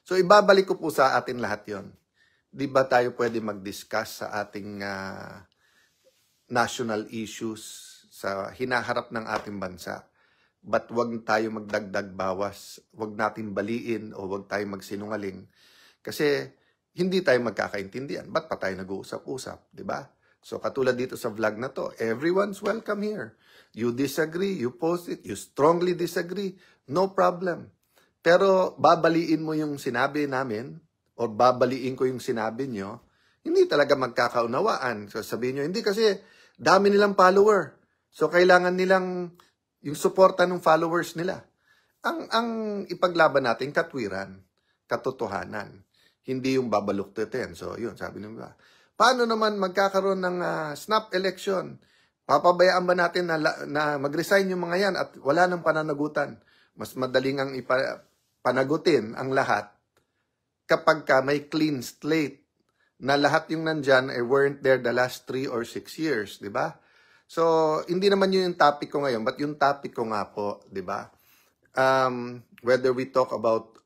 So, ibabalik ko po sa atin lahat yon. Di ba tayo pwede mag-discuss sa ating national issues sa hinaharap ng ating bansa? But wag tayo magdagdag bawas, wag natin baliin o wag tayo magsinungaling. Kasi hindi tayo magkakaintindihan. Ba't pa tayo nag-uusap-usap, di ba? So katulad dito sa vlog na to, everyone's welcome here. You disagree, you post it, you strongly disagree, no problem. Pero babaliin mo yung sinabi namin o babaliin ko yung sinabi nyo, hindi talaga magkakaunawaan. So sabihin nyo, hindi kasi dami nilang follower. So kailangan nilang yung suporta ng followers nila. Ang ipaglaban natin, katwiran, katotohanan. Hindi yung babaluktutin. So, yun, sabi nila. Paano naman magkakaroon ng snap election? Papabayaan ba natin na mag-resign yung mga yan at wala nang pananagutan? Mas madaling ang panagutin ang lahat kapag may clean slate na lahat yung nandyan ay weren't there the last 3 or 6 years, di ba? So, hindi naman yun yung topic ko ngayon, but yung topic ko nga po, di ba? Whether we talk about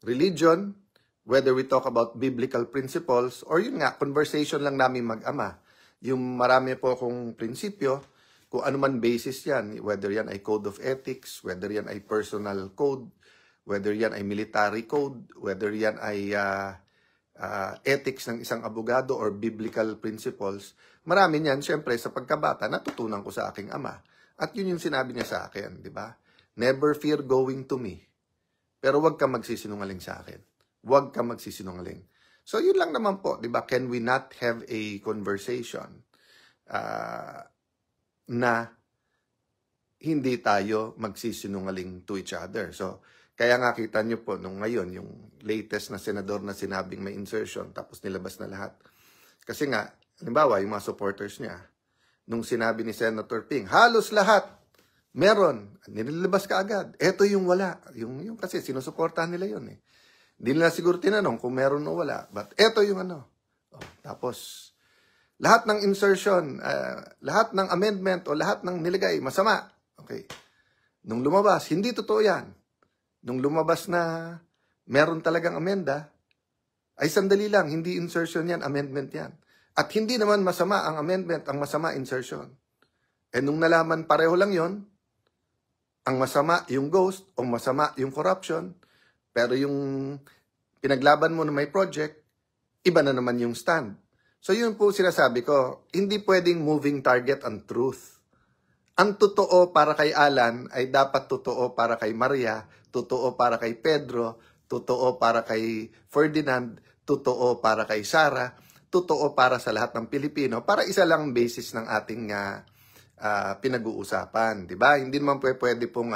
religion, whether we talk about biblical principles, or yun nga, conversation lang namin mag-ama. Yung marami po akong prinsipyo, kung ano man basis yan, whether yan ay code of ethics, whether yan ay personal code, whether yan ay military code, whether yan ay ethics ng isang abogado or biblical principles, marami niyan, syempre, sa pagkabata, natutunan ko sa aking ama. At yun yung sinabi niya sa akin, di ba? Never fear going to me. Pero wag ka magsisinungaling sa akin. Huwag ka magsisinungaling. So, yun lang naman po, di ba? Can we not have a conversation na hindi tayo magsisinungaling to each other? So, kaya nga kita nyo po, nung ngayon, yung latest na senador na sinabing may insertion, tapos nilabas na lahat. Kasi nga, halimbawa, yung mga supporters niya, nung sinabi ni Senator Ping, halos lahat, meron, nilabas ka agad. Eto yung wala. Yung kasi sinusuportahan nila yun eh. Hindi nila siguro tinanong kung meron o wala. But eto yung ano. Tapos, lahat ng insertion, lahat ng amendment o lahat ng nilagay, masama. Okay. Nung lumabas, hindi totoo yan. Nung lumabas na meron talagang amenda, ay sandali lang, hindi insertion yan, amendment yan. At hindi naman masama ang amendment, ang masama insertion. Nung nalaman pareho lang yon, ang masama yung ghost, o masama yung corruption, pero yung pinaglaban mo na may project, iba na naman yung stand. So yun po sinasabi ko, hindi pwedeng moving target ang truth. Ang totoo para kay Alan ay dapat totoo para kay Maria, totoo para kay Pedro, totoo para kay Ferdinand, totoo para kay Sarah, totoo para sa lahat ng Pilipino, para isa lang basis ng ating pinag-uusapan. Diba? Hindi naman pwede pong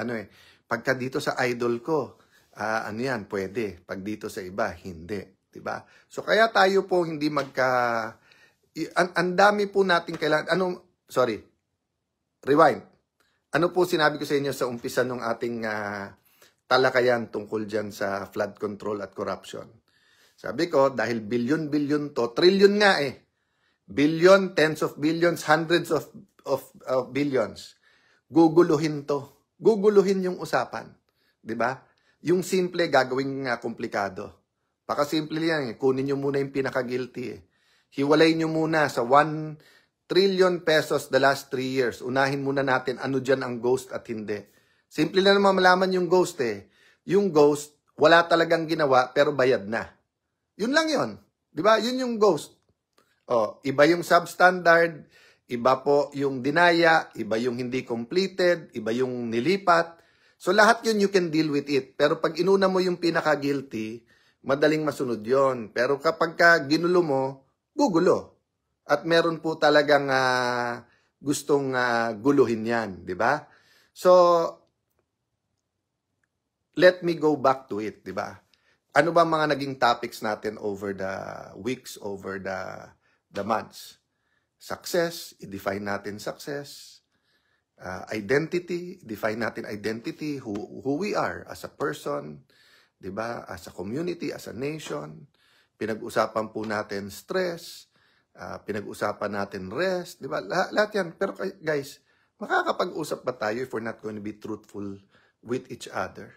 pagka dito sa idol ko, ano yan, pwede. Pag dito sa iba, hindi. Diba? So, kaya tayo po hindi ang dami po natin kailangan. Rewind. Ano po sinabi ko sa inyo sa umpisa ng ating talakayan tungkol dyan sa flood control at corruption? Sabi ko, dahil billion to, trillion nga eh. Billion, tens of billions, hundreds of billions. Guguluhin to. Guguluhin yung usapan. Diba? Yung simple, gagawing komplikado. Paka-simple yan. Kunin nyo muna yung pinaka-guilty. Hiwalay nyo muna sa 1 trillion pesos the last 3 years. Unahin muna natin ano dyan ang ghost at hindi. Simple na naman malaman yung ghost eh. Yung ghost, wala talagang ginawa pero bayad na. Yun lang yun. Diba? Yun yung ghost. Iba yung substandard, iba po yung dinaya, iba yung hindi completed, iba yung nilipat. So lahat yun you can deal with it. Pero pag inuna mo yung pinaka-guilty, madaling masunod yon. Pero kapag ginulo mo, gugulo. At meron po talagang gustong guluhin yan. Diba? So, let me go back to it. Diba? Ano ba mga naging topics natin over the weeks, over the months? Success, i-define natin success. Identity, define natin identity, who we are as a person, diba? As a community, as a nation. Pinag-usapan po natin stress, pinag-usapan natin rest, diba? Lahat yan. Pero guys, makakapag-usap ba tayo if we're not going to be truthful with each other?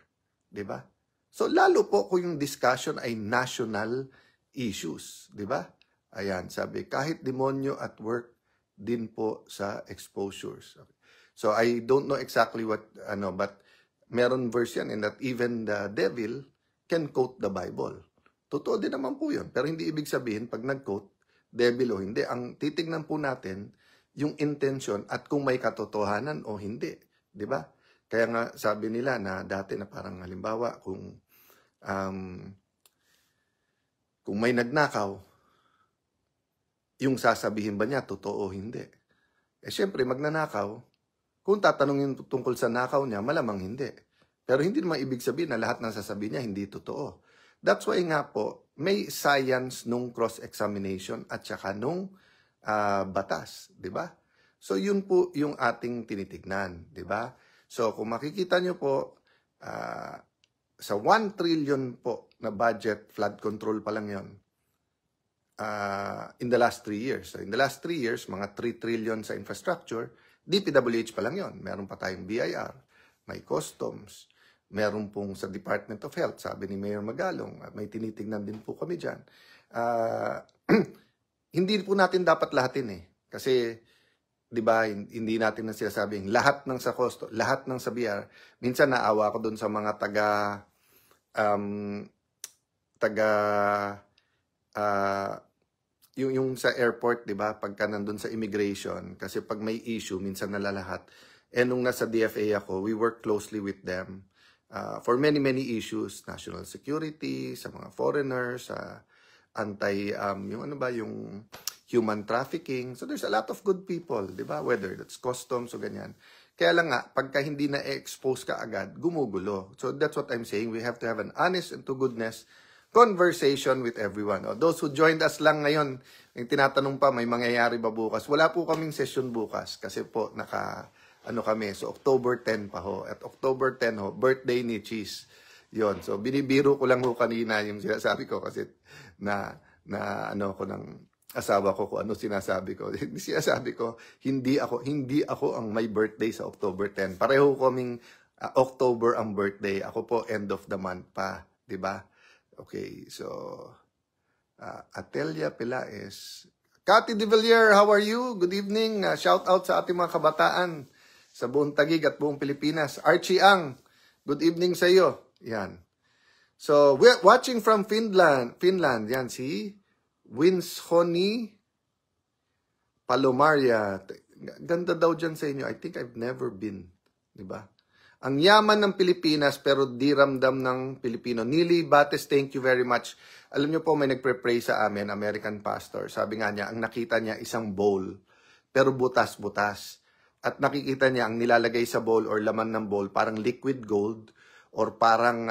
Diba? So, lalo po kung yung discussion ay national issues, di ba? Ayan, sabi, kahit demonyo at work din po sa exposures. Okay. So, I don't know exactly what, but meron verse yan in that even the devil can quote the Bible. Totoo din naman po yun. Pero hindi ibig sabihin, pag nag-quote, devil o hindi. Ang titignan po natin, yung intention at kung may katotohanan o hindi. Di ba? Kaya nga sabi nila na dati na parang halimbawa kung may nagnakaw, yung sasabihin ba niya totoo o hindi? Eh syempre magnanakaw, kung tatanungin tungkol sa nakaw niya, malamang hindi. Pero hindi naman ibig sabihin na lahat ng sasabihin niya hindi totoo. That's why nga po, may science nung cross-examination at saka nung batas, di ba? So yun po yung ating tinitignan, di ba? So, kung makikita nyo po, sa 1 trillion po na budget, flood control pa lang yun, in the last 3 years. So, in the last 3 years, mga 3 trillion sa infrastructure, DPWH pa lang yun. Meron pa tayong BIR, may customs, meron pong sa Department of Health, sabi ni Mayor Magalong, may tinitignan din po kami dyan. Hindi po natin dapat lahatin eh. Kasi, di ba, hindi natin na sinasabing lahat ng sa costo, lahat ng sa BR. Minsan naawa ako doon sa mga yung sa airport, di ba, pagka nandun sa immigration, kasi pag may issue, minsan nalalahat. Nung nasa DFA ako, we work closely with them for many issues, national security, sa mga foreigners, yung human trafficking. So there's a lot of good people, di ba? Whether that's customs o ganyan. Kaya lang nga, pagka hindi na-expose ka agad, gumugulo. So that's what I'm saying. We have to have an honest and to goodness conversation with everyone. Those who joined us lang ngayon, yung tinatanong pa, may mangyayari ba bukas? Wala po kaming session bukas kasi po kami. So October 10 pa ho. At October 10 ho, birthday ni Cheese. Yon. So binibiro ko lang ho kanina yung sinasabi ko kasi ko ng asawa ko kung ano sinasabi ko. Sinasabi ko, hindi ako ang may birthday sa October 10. Pareho kaming October ang birthday. Ako po end of the month pa, 'di ba? Okay, so Atelia Pelaez. Cathy De Villiers, how are you? Good evening. Shout out sa ating mga kabataan sa buong Taguig at buong Pilipinas. Archie Ang, good evening sa iyo. Yan. So, we're watching from Finland. Yan, si Winshoni Palomaria. Ganda daw dyan sa inyo. I think I've never been. Diba? Ang yaman ng Pilipinas pero di ramdam ng Pilipino. Nili Bates, thank you very much. Alam nyo po, may nagpre-pray sa amin, American pastor. Sabi nga niya, ang nakita niya isang bowl, pero butas-butas. At nakikita niya, ang nilalagay sa bowl or laman ng bowl, parang liquid gold or parang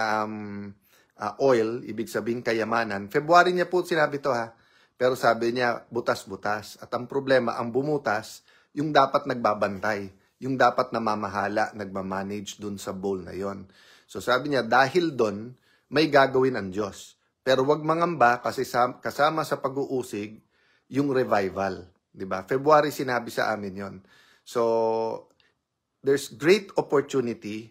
oil, ibig sabihin kayamanan. February niya po sinabi to ha. Pero sabi niya, butas-butas. At ang problema, ang bumutas, yung dapat nagbabantay. Yung dapat namamahala, nagmamanage dun sa bowl na yon. So sabi niya, dahil dun, may gagawin ang Diyos. Pero wag mangamba kasi kasama sa pag-uusig, yung revival. Diba? February sinabi sa amin yon. So, there's great opportunity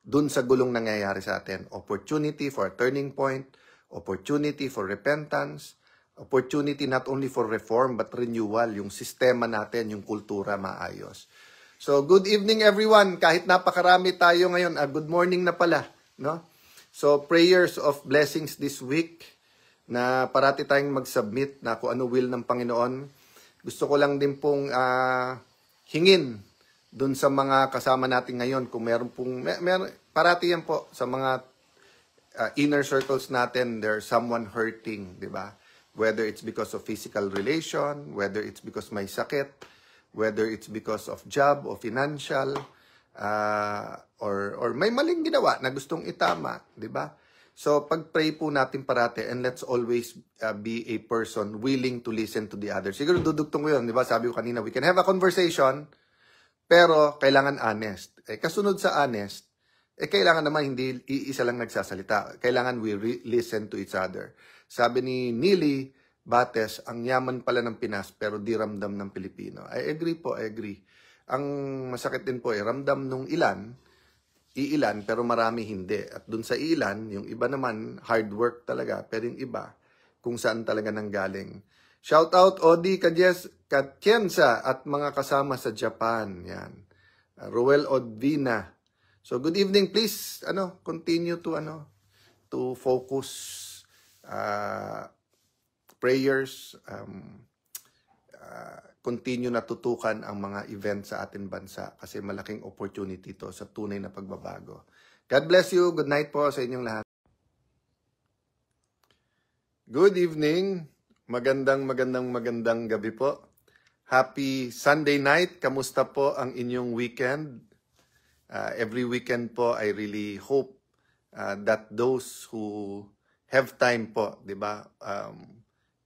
dun sa gulong nangyayari sa atin. Opportunity for a turning point, opportunity for repentance, opportunity not only for reform but renewal, yung sistema natin, yung kultura maayos. So, good evening everyone. Kahit napakarami tayo ngayon, good morning na pala, no? So, prayers of blessings this week na parati tayong mag-submit na kung ano will ng Panginoon. Gusto ko lang din pong hingin dun sa mga kasama natin ngayon kung meron pong, parati yan po sa mga inner circles natin, there's someone hurting, di ba? Whether it's because of physical relation, whether it's because may sakit, whether it's because of job o financial, or may maling ginawa na gustong itama, di ba? So, pag-pray po natin parati and let's always be a person willing to listen to the other. Siguro dudugtong ko yun, di ba? Sabi ko kanina, we can have a conversation, pero kailangan honest. Kasunod sa honest, kailangan naman hindi iisa lang nagsasalita. Kailangan we listen to each other. Sabi ni Nili Bates, ang yaman pala ng Pinas pero di ramdam ng Pilipino. I agree po, I agree. Ang masakit din po ramdam nung ilan, iilan, pero marami hindi. At dun sa ilan, yung iba naman, hard work talaga, pero yung iba, kung saan talaga nanggaling. Shout out, Odi Katienza at mga kasama sa Japan. Yan. Ruel Odvina. So, good evening. Please, continue to focus prayers, continue na tutukan ang mga event sa ating bansa kasi malaking opportunity to sa tunay na pagbabago. God bless you. Good night po sa inyong lahat. Good evening. Magandang gabi po. Happy Sunday night. Kamusta po ang inyong weekend? Every weekend po, I really hope that those who have time po, di ba,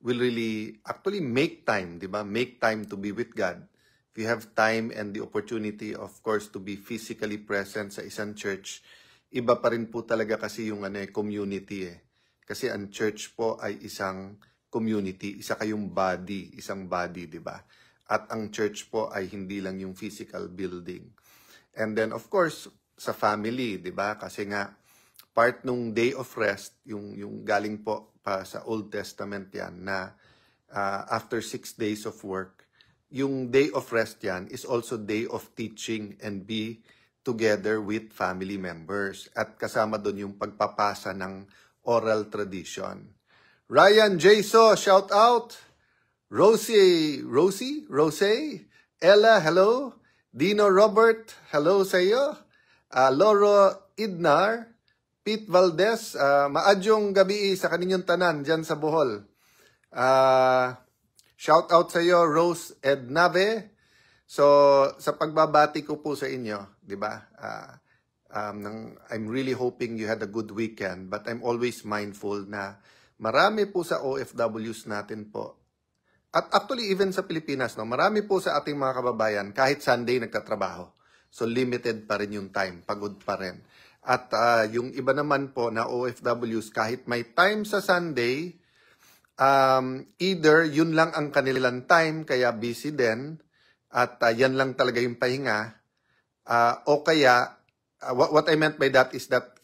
will really actually make time, di ba? Make time to be with God. If you have time and the opportunity, of course, to be physically present sa isang church, iba pa rin po talaga kasi yung community eh. Kasi ang church po ay isang community, isa kayong body, isang body, di ba? At ang church po ay hindi lang yung physical building. And then, of course, sa family, di ba? Kasi nga, part nung day of rest, yung galing po pa sa Old Testament yan, na after 6 days of work, yung day of rest yan is also day of teaching and be together with family members. At kasama doon yung pagpapasa ng oral tradition. Ryan Jaso, shout out. Rosie, Ella, hello. Dino Robert, hello sa iyo. Loro Idnar, Pete Valdez, maadyong gabi sa kaninyong tanan dyan sa Bohol. Shout out sa iyo, Rose Ednave. So, sa pagbabati ko po sa inyo, di ba? I'm really hoping you had a good weekend, but I'm always mindful na marami po sa OFWs natin po. At actually, even sa Pilipinas, no, marami po sa ating mga kababayan, kahit Sunday nagtatrabaho. So, limited pa rin yung time, pagod pa rin. At yung iba naman po na OFWs, kahit may time sa Sunday, either yun lang ang kanilang time, kaya busy din, at yan lang talaga yung pahinga, o kaya, what I meant by that is that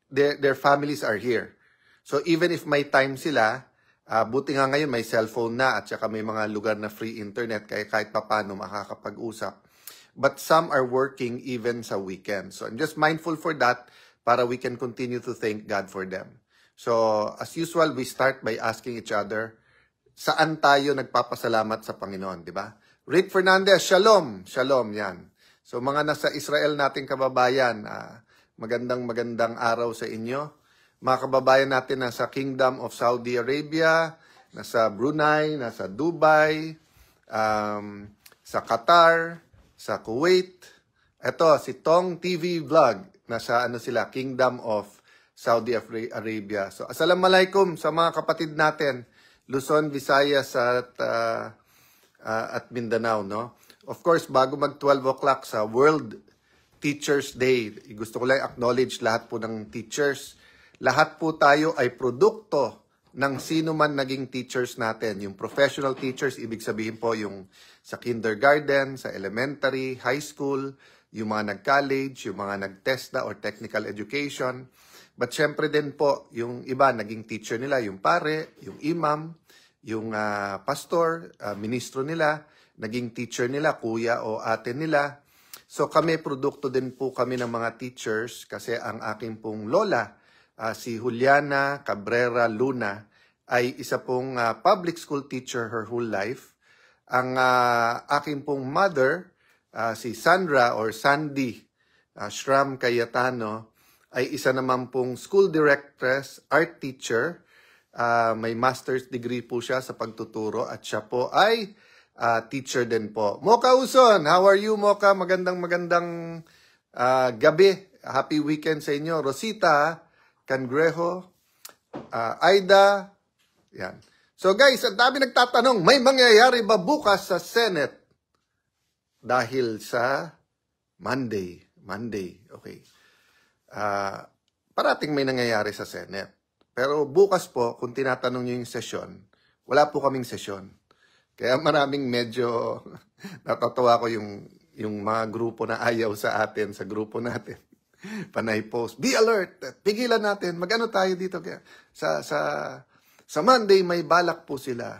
their families are here. So even if may time sila, buti nga ngayon may cellphone na at saka may mga lugar na free internet, kaya kahit papano makakapag-usap. But some are working even sa weekend. So I'm just mindful for that para we can continue to thank God for them. So as usual, we start by asking each other, saan tayo nagpapasalamat sa Panginoon, di ba? Rick Fernandez, shalom. Shalom, yan. So mga nasa Israel nating kababayan, magandang araw sa inyo. Mga kababayan natin nasa Kingdom of Saudi Arabia, nasa Brunei, nasa Dubai, sa Qatar, sa Kuwait. Ito, si Tong TV Vlog, nasa Kingdom of Saudi Arabia. So, assalamualaikum sa mga kapatid natin, Luzon, Visayas at Mindanao, no? Of course, bago mag 12 o'clock sa World Teachers Day, gusto ko lang acknowledge lahat po ng teachers. Lahat po tayo ay produkto ng sino man naging teachers natin. Yung professional teachers, ibig sabihin po yung sa kindergarten, sa elementary, high school, yung mga nag-college, yung mga nag-TESDA or technical education. But syempre din po, yung iba naging teacher nila, yung pare, yung imam, yung pastor, ministro nila, naging teacher nila, kuya o ate nila. So kami, produkto din po kami ng mga teachers kasi ang aking pong lola, si Juliana Cabrera Luna, ay isa pong public school teacher her whole life. Ang aking pong mother, si Sandra or Sandy Shram Cayetano, ay isa naman pong school directress, art teacher. May master's degree po siya sa pagtuturo at siya po ay teacher din po. Mocha Uson, how are you, Mocha? Magandang gabi. Happy weekend sa inyo. Rosita Cangrejo, Aida. Yan. So guys, ang dami nagtatanong, may mangyayari ba bukas sa Senate? Dahil sa Monday, okay. Parating may nangyayari sa Senate. Pero bukas po, kung tinatanong nyo yung sesyon, wala po kaming sesyon. Kaya maraming medyo natatawa ko yung mga grupo na ayaw sa atin, sa grupo natin. Panay post. Be alert. Pigilan natin. Mag-ano tayo dito? Sa Monday, may balak po sila.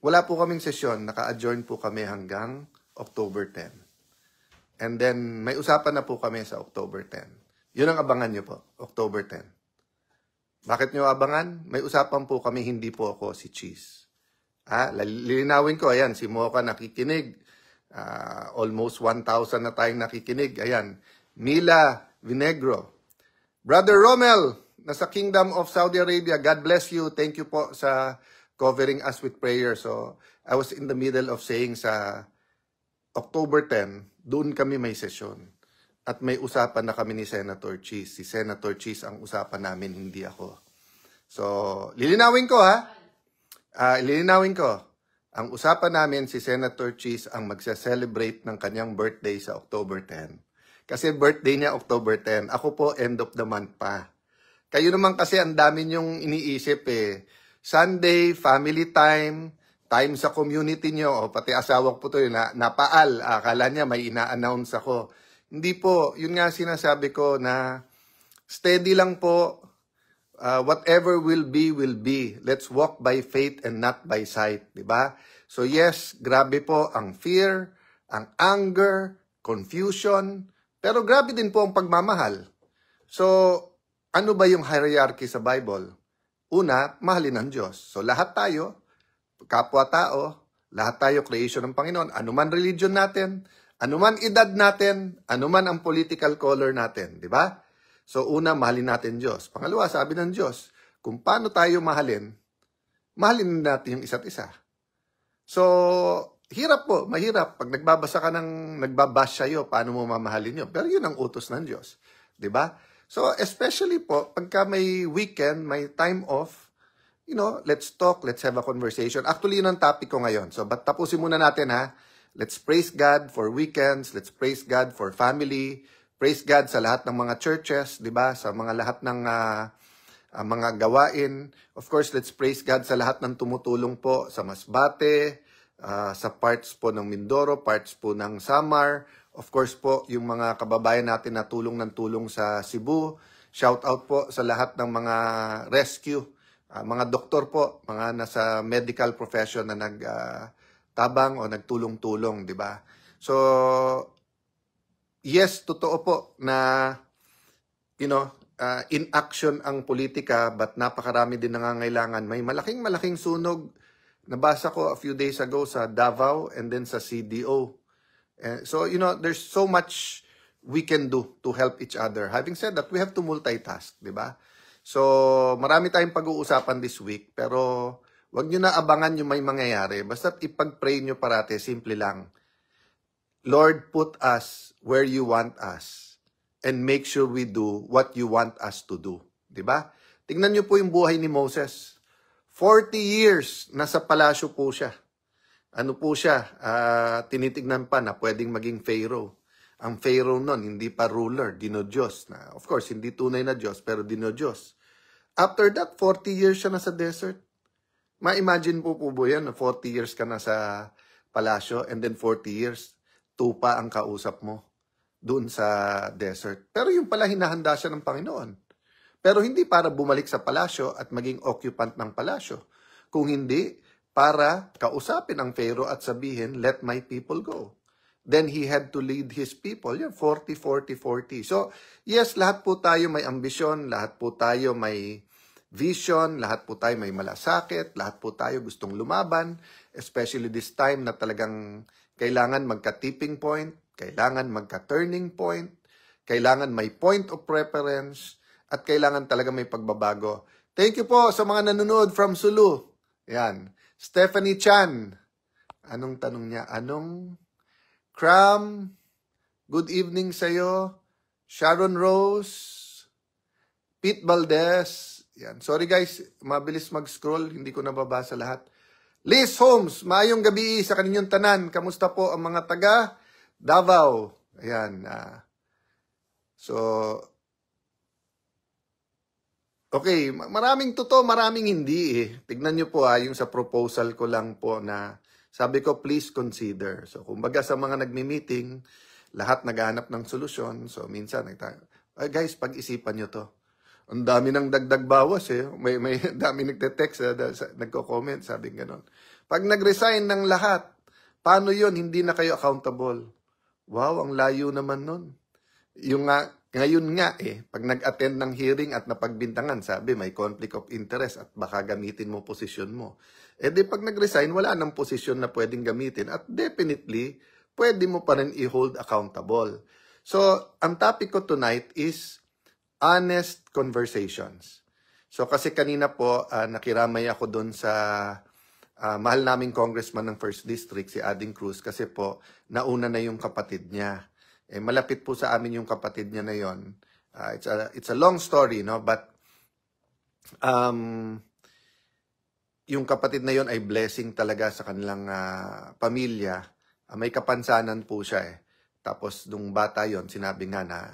Wala po kaming sesyon. Naka-adjourn po kami hanggang October 10. And then, may usapan na po kami sa October 10. Yun ang abangan nyo po, October 10. Bakit nyo abangan? May usapan po kami, hindi po ako si Cheese. Lilinawin ko, ayan, si Mocha nakikinig. Almost 1,000 na tayong nakikinig. Ayan, Mila Vinegro. Brother Romel, nasa Kingdom of Saudi Arabia, God bless you. Thank you po sa covering us with prayer. So, I was in the middle of saying sa October 10, doon kami may sesyon. At may usapan na kami ni Senator Cheese. Si Senator Cheese ang usapan namin, hindi ako. So, lilinawin ko Lilinawin ko. Ang usapan namin, si Senator Cheese ang magse-celebrate ng kanyang birthday sa October 10. Kasi birthday niya October 10. Ako po, end of the month pa. Kayo naman kasi ang dami niyong iniisip eh. Sunday, family time, time sa community niyo. O, pati asawa ko po ito, napaal. Akala niya may ina-announce ako. Hindi po. Yun nga sinasabi ko na steady lang po. Whatever will be, will be. Let's walk by faith and not by sight. Diba? So yes, grabe po ang fear, ang anger, confusion, pero grabe din po ang pagmamahal. So, ano ba yung hierarchy sa Bible? Una, mahalin ang Diyos. So lahat tayo, kapwa-tao, lahat tayo creation ng Panginoon. Anuman religion natin, anuman edad natin, anuman ang political color natin. Diba? So, una, mahalin natin Diyos. Pangalawa, sabi ng Diyos, kung paano tayo mahalin natin yung isa't isa. So, hirap po, mahirap. Pag nagbabasa ka nagbabash sa'yo, paano mo mamahalin yun? Pero yun ang utos ng Diyos. Diba? So, especially po, pagka may weekend, may time off, let's talk, let's have a conversation. Actually, yun ang topic ko ngayon. So, but tapusin muna natin ha. Let's praise God for weekends. Let's praise God for family. Praise God sa lahat ng mga churches, di ba? Sa mga lahat ng mga gawain. Of course, let's praise God sa lahat ng tumutulong po sa Masbate, sa parts po ng Mindoro, parts po ng Samar. Of course po, yung mga kababayan natin na tulong ng tulong sa Cebu. Shout out po sa lahat ng mga rescue, mga doktor po, mga nasa medical profession na nagtabang o nagtulong-tulong, di ba? So, yes, totoo po na, in action ang politika, but napakarami din nangangailangan. May malaking sunog. Nabasa ko a few days ago sa Davao and then sa CDO. So, there's so much we can do to help each other. Having said that, we have to multitask, di ba? So, marami tayong pag-uusapan this week, pero wag nyo na abangan yung may mangyayari. Basta't ipag-pray nyo parate, simple lang. Lord, put us where you want us and make sure we do what you want us to do. Diba? Tingnan niyo po yung buhay ni Moses. 40 years, nasa palasyo po siya. Ano po siya? Tinitignan pa na pwedeng maging Pharaoh. Ang Pharaoh nun, hindi pa ruler, dinodiyos. Of course, hindi tunay na Diyos, pero dinodiyos. After that, 40 years siya nasa desert. Ma-imagine po yan, 40 years ka na sa palasyo and then 40 years, tupa ang kausap mo doon sa desert. Pero yung pala hinahanda siya ng Panginoon. Pero hindi para bumalik sa palasyo at maging occupant ng palasyo. Kung hindi, para kausapin ang Pharaoh at sabihin, let my people go. Then he had to lead his people. Yan, 40, 40, 40. So, yes, lahat po tayo may ambisyon, lahat po tayo may vision, lahat po tayo may malasakit, lahat po tayo gustong lumaban, especially this time na talagang kailangan magka-tipping point, kailangan magka-turning point, kailangan may point of preference, at kailangan talaga may pagbabago. Thank you po sa mga nanonood from Sulu. Yan. Stephanie Chan. Anong tanong niya? Cram, good evening sa'yo. Sharon Rose, Pete Valdez. Yan. Sorry guys, mabilis mag-scroll. Hindi ko nababasa lahat. Liz Holmes, maayong gabi sa kaninyong tanan. Kamusta po ang mga taga Davao? Ayan. Okay, maraming totoo, maraming hindi eh. Tignan nyo po yung sa proposal ko lang po na sabi ko, please consider. So, kumbaga sa mga nagmi-meeting, lahat naghahanap ng solusyon. So, minsan, guys, pag-isipan nyo to. Ang dami ng dagdag bawas eh. May dami nagte-text, nagko-comment, sabi gano'n. Pag nag-resign ng lahat, paano yon? Hindi na kayo accountable. Wow, ang layo naman nun. Yung ngayon nga pag nag-attend ng hearing at napagbintangan, sabi may conflict of interest at baka gamitin mo posisyon mo. Di pag nag-resign, wala nang posisyon na pwedeng gamitin at definitely, pwede mo pa rin i-hold accountable. So, ang topic ko tonight is honest conversations. So, kasi kanina po, nakiramay ako doon sa mahal naming congressman ng 1st District, si Ading Cruz, kasi po, nauna na yung kapatid niya. Malapit po sa amin yung kapatid niya na yon. It's a long story, no? But yung kapatid na yon ay blessing talaga sa kanilang pamilya. May kapansanan po siya Tapos nung bata yon, sinabi nga na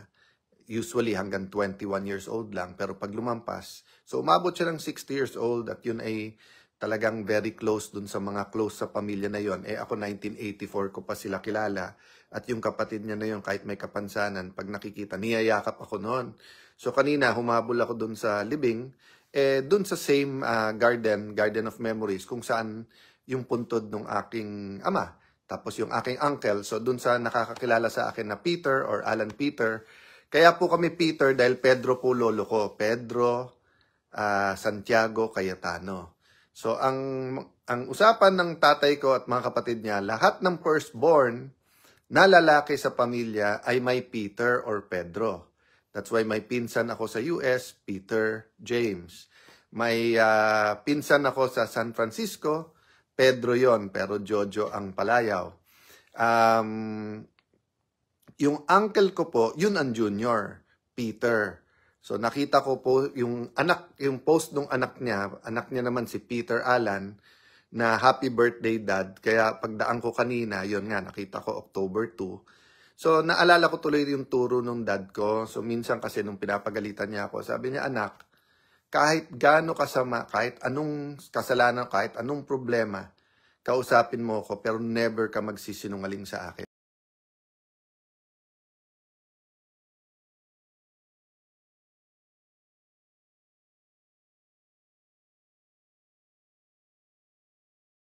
usually hanggang 21 years old lang. Pero pag lumampas, so umabot siya ng 60 years old at yun ay talagang very close dun sa mga close sa pamilya na yon. Ako 1984 ko pa sila kilala. At yung kapatid niya na yun, kahit may kapansanan, pag nakikita, niyayakap ako noon. So kanina, humabol ako dun sa libing, dun sa same garden of memories, kung saan yung puntod ng aking ama. Tapos yung aking uncle, so dun sa nakakakilala sa akin na Peter or Alan Peter. Kaya po kami Peter dahil Pedro po lolo ko. Pedro Santiago Cayetano. So ang usapan ng tatay ko at mga kapatid niya, lahat ng firstborn na lalaki sa pamilya ay may Peter or Pedro. That's why may pinsan ako sa US, Peter James. May pinsan ako sa San Francisco, Pedro yon, pero Jojo ang palayaw. Yung uncle ko po, yun ang junior, Peter. So nakita ko po yung post ng anak niya naman si Peter Alan, na happy birthday dad. Kaya pagdaan ko kanina, yon nga, nakita ko October 2. So naalala ko tuloy yung turo ng dad ko. So minsan kasi nung pinapagalitan niya ako, sabi niya, anak, kahit gaano kasama, kahit anong kasalanan, kahit anong problema, kausapin mo ko, pero never ka magsisinungaling sa akin.